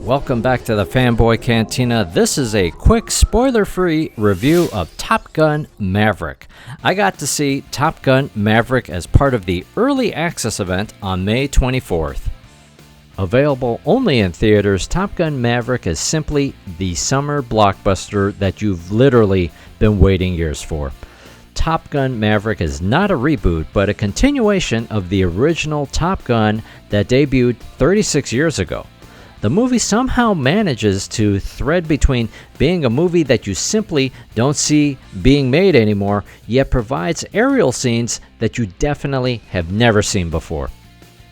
Welcome back to the Fanboy Cantina. This is a quick spoiler-free review of Top Gun Maverick. I got to see Top Gun Maverick as part of the early access event on May 24th. Available only in theaters, Top Gun Maverick is simply the summer blockbuster that you've literally been waiting years for. Top Gun Maverick is not a reboot, but a continuation of the original Top Gun that debuted 36 years ago. The movie somehow manages to thread between being a movie that you simply don't see being made anymore, yet provides aerial scenes that you definitely have never seen before.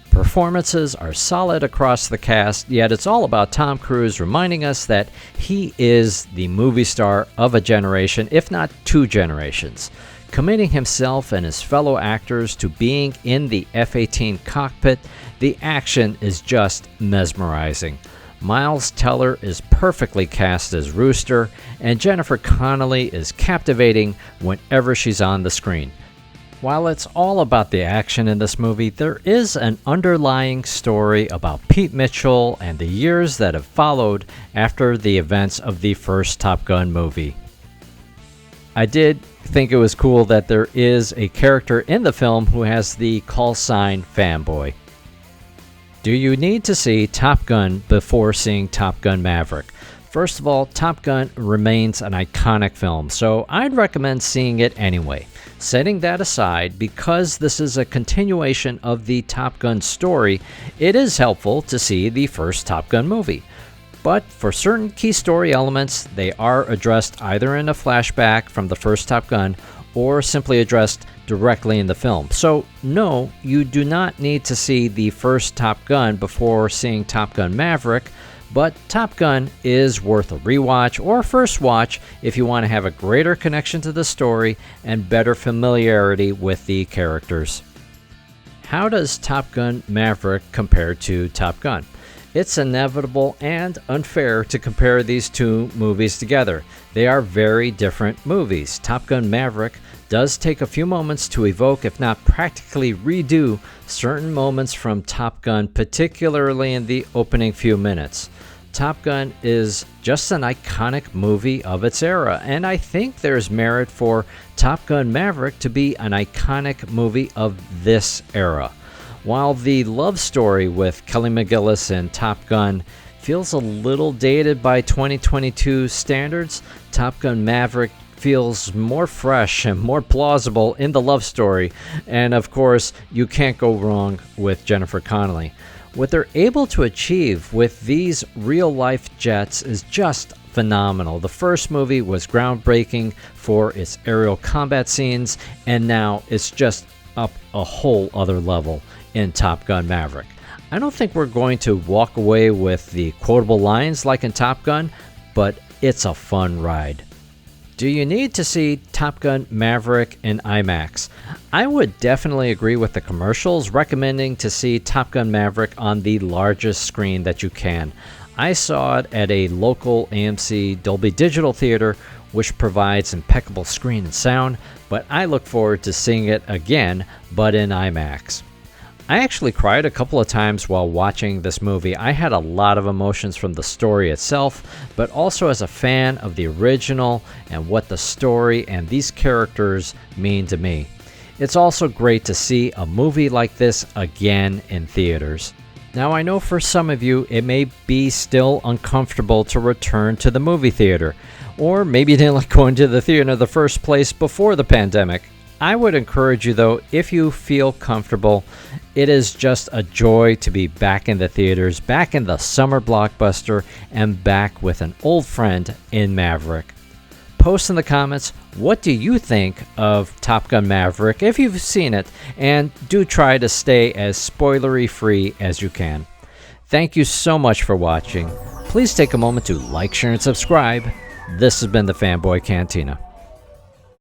Performances are solid across the cast, yet it's all about Tom Cruise reminding us that he is the movie star of a generation, if not two generations. Committing himself and his fellow actors to being in the F-18 cockpit, the action is just mesmerizing. Miles Teller is perfectly cast as Rooster, and Jennifer Connelly is captivating whenever she's on the screen. While it's all about the action in this movie, there is an underlying story about Pete Mitchell and the years that have followed after the events of the first Top Gun movie. I did think it was cool that there is a character in the film who has the call sign Fanboy. Do you need to see Top Gun before seeing Top Gun Maverick? First of all, Top Gun remains an iconic film, so I'd recommend seeing it anyway. Setting that aside, because this is a continuation of the Top Gun story, it is helpful to see the first Top Gun movie. But for certain key story elements, they are addressed either in a flashback from the first Top Gun or simply addressed directly in the film. So no, you do not need to see the first Top Gun before seeing Top Gun Maverick, but Top Gun is worth a rewatch or first watch if you want to have a greater connection to the story and better familiarity with the characters. How does Top Gun Maverick compare to Top Gun? It's inevitable and unfair to compare these two movies together. They are very different movies. Top Gun Maverick does take a few moments to evoke, if not practically redo, certain moments from Top Gun, particularly in the opening few minutes. Top Gun is just an iconic movie of its era, and I think there's merit for Top Gun Maverick to be an iconic movie of this era. While the love story with Kelly McGillis and Top Gun feels a little dated by 2022 standards, Top Gun Maverick feels more fresh and more plausible in the love story, and of course, you can't go wrong with Jennifer Connelly. What they're able to achieve with these real-life jets is just phenomenal. The first movie was groundbreaking for its aerial combat scenes, and now it's just up a whole other level in Top Gun Maverick. I don't think we're going to walk away with the quotable lines like in Top Gun, but it's a fun ride. Do you need to see Top Gun Maverick in IMAX? I would definitely agree with the commercials recommending to see Top Gun Maverick on the largest screen that you can. I saw it at a local AMC Dolby Digital theater, which provides impeccable screen and sound, but I look forward to seeing it again, but in IMAX. I actually cried a couple of times while watching this movie. I had a lot of emotions from the story itself, but also as a fan of the original and what the story and these characters mean to me. It's also great to see a movie like this again in theaters. Now, I know for some of you it may be still uncomfortable to return to the movie theater, or maybe you didn't like going to the theater in the first place before the pandemic. I would encourage you, though, if you feel comfortable, it is just a joy to be back in the theaters, back in the summer blockbuster, and back with an old friend in Maverick. Post in the comments, what do you think of Top Gun Maverick if you've seen it, and do try to stay as spoilery free as you can. Thank you so much for watching. Please take a moment to like, share, and subscribe. This has been the Fanboy Cantina.